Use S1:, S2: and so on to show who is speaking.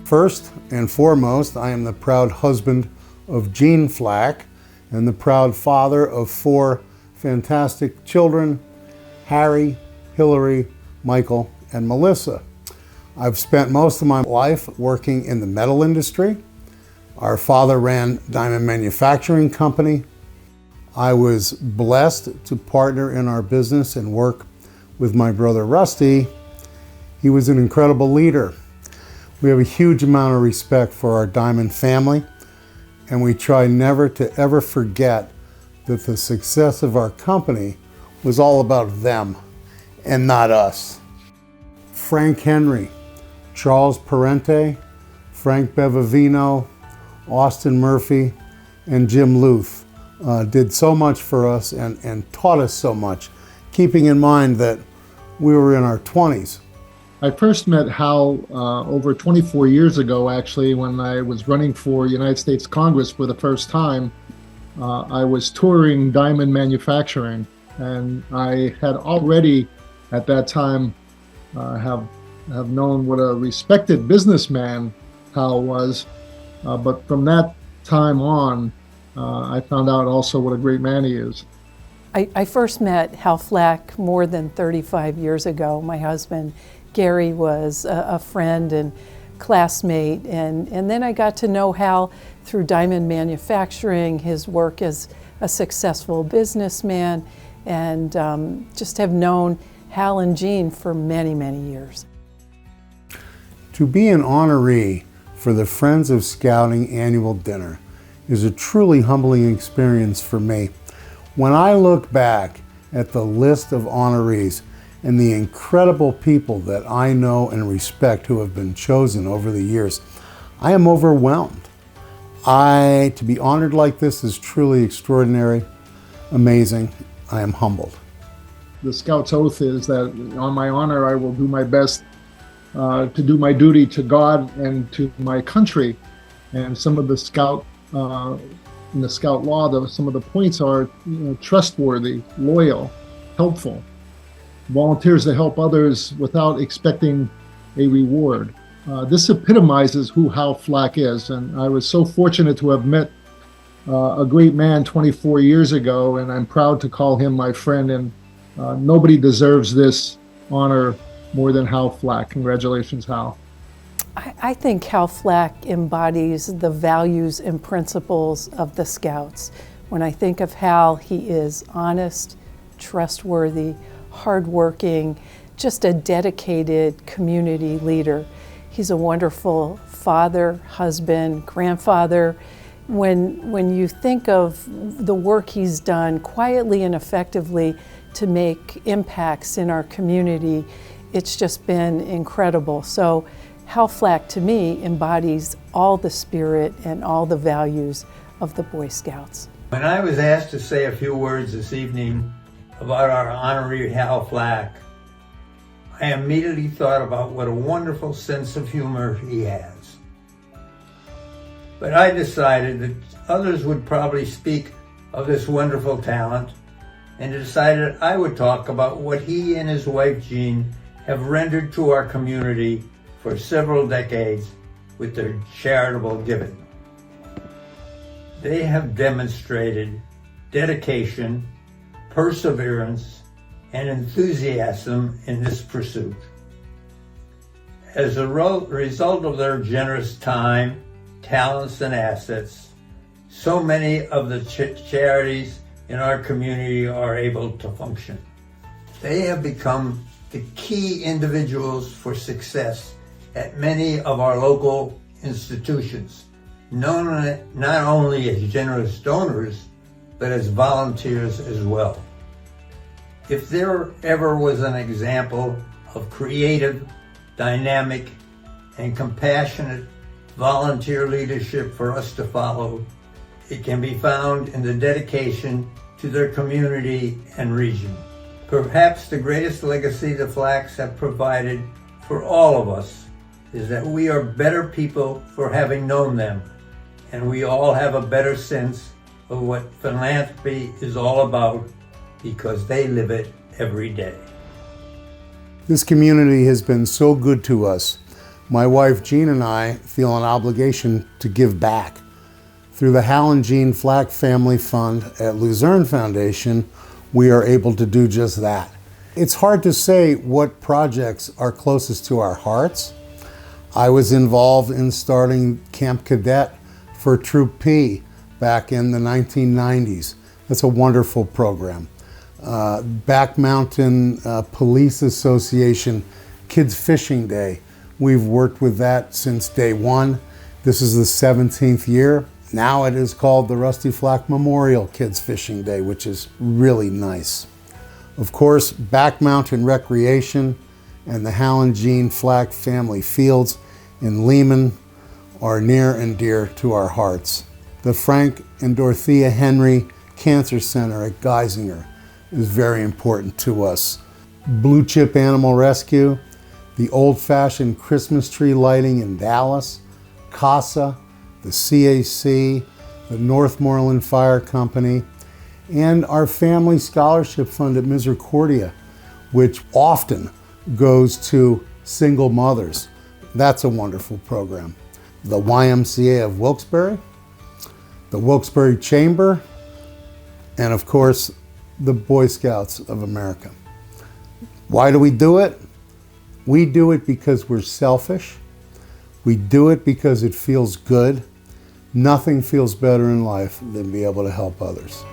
S1: First and foremost, I am the proud husband of Jean Flack and the proud father of 4 fantastic children, Harry, Hillary, Michael, and Melissa. I've spent most of my life working in the metal industry. Our father ran diamond manufacturing company. I was blessed to partner in our business and work with my brother Rusty. He was an incredible leader. We have a huge amount of respect for our diamond family, and we try never to ever forget that the success of our company was all about them and not us. Frank Henry, Charles Parente, Frank Bevavino, Austin Murphy, and Jim Luth did so much for us and taught us so much, keeping in mind that we were in our 20s.
S2: I first met Hal over 24 years ago, actually, when I was running for United States Congress for the first time. I was touring diamond manufacturing, and I had already at that time have known what a respected businessman Hal was, but from that time on, I found out also what a great man he is.
S3: I first met Hal Flack more than 35 years ago. My husband, Gary, was a friend and classmate, and then I got to know Hal through diamond manufacturing, his work as a successful businessman, and just have known Hal and Jean for many, many years.
S1: To be an honoree for the Friends of Scouting annual dinner is a truly humbling experience for me. When I look back at the list of honorees and the incredible people that I know and respect who have been chosen over the years, I am overwhelmed. To be honored like this is truly extraordinary, amazing. I am humbled.
S2: The Scout's oath is that on my honor, I will do my best to do my duty to God and to my country. And some of the Scout, in the Scout law, some of the points are trustworthy, loyal, helpful, volunteers to help others without expecting a reward. This epitomizes who Hal Flack is, and I was so fortunate to have met a great man 24 years ago, and I'm proud to call him my friend, and nobody deserves this honor more than Hal Flack. Congratulations, Hal.
S3: I think Hal Flack embodies the values and principles of the Scouts. When I think of Hal, he is honest, trustworthy, hardworking, just a dedicated community leader. He's a wonderful father, husband, grandfather. When you think of the work he's done quietly and effectively to make impacts in our community, it's just been incredible. So Hal Flack, to me, embodies all the spirit and all the values of the Boy Scouts.
S4: When I was asked to say a few words this evening about our honoree Hal Flack, I immediately thought about what a wonderful sense of humor he has. But I decided that others would probably speak of this wonderful talent, and decided I would talk about what he and his wife Jean have rendered to our community for several decades with their charitable giving. They have demonstrated dedication, perseverance, and enthusiasm in this pursuit. As a result of their generous time, talents, and assets, so many of the charities in our community are able to function. They have become the key individuals for success at many of our local institutions, known not only as generous donors, but as volunteers as well. If there ever was an example of creative, dynamic, and compassionate volunteer leadership for us to follow, it can be found in the dedication to their community and region. Perhaps the greatest legacy the Flacks have provided for all of us is that we are better people for having known them, and we all have a better sense of what philanthropy is all about because they live it every day.
S1: This community has been so good to us my wife Jean and I feel an obligation to give back. Through the Hal and Jean Flack Family Fund at Luzerne Foundation, we are able to do just that. It's hard to say what projects are closest to our hearts. I was involved in starting Camp Cadet for Troop P back in the 1990s. That's a wonderful program. Back Mountain Police Association Kids Fishing Day. We've worked with that since day one. This is the 17th year. Now it is called the Rusty Flack Memorial Kids Fishing Day, which is really nice. Of course, Back Mountain Recreation and the Hal and Jean Flack Family Fields in Lehman are near and dear to our hearts. The Frank and Dorothea Henry Cancer Center at Geisinger is very important to us. Blue Chip Animal Rescue, the old-fashioned Christmas tree lighting in Dallas, CASA, the CAC, the Northmoreland Fire Company, and our Family Scholarship Fund at Misericordia, which often goes to single mothers. That's a wonderful program. The YMCA of Wilkes-Barre, the Wilkes-Barre Chamber, and of course, the Boy Scouts of America. Why do we do it? We do it because we're selfish. We do it because it feels good. Nothing feels better in life than be able to help others.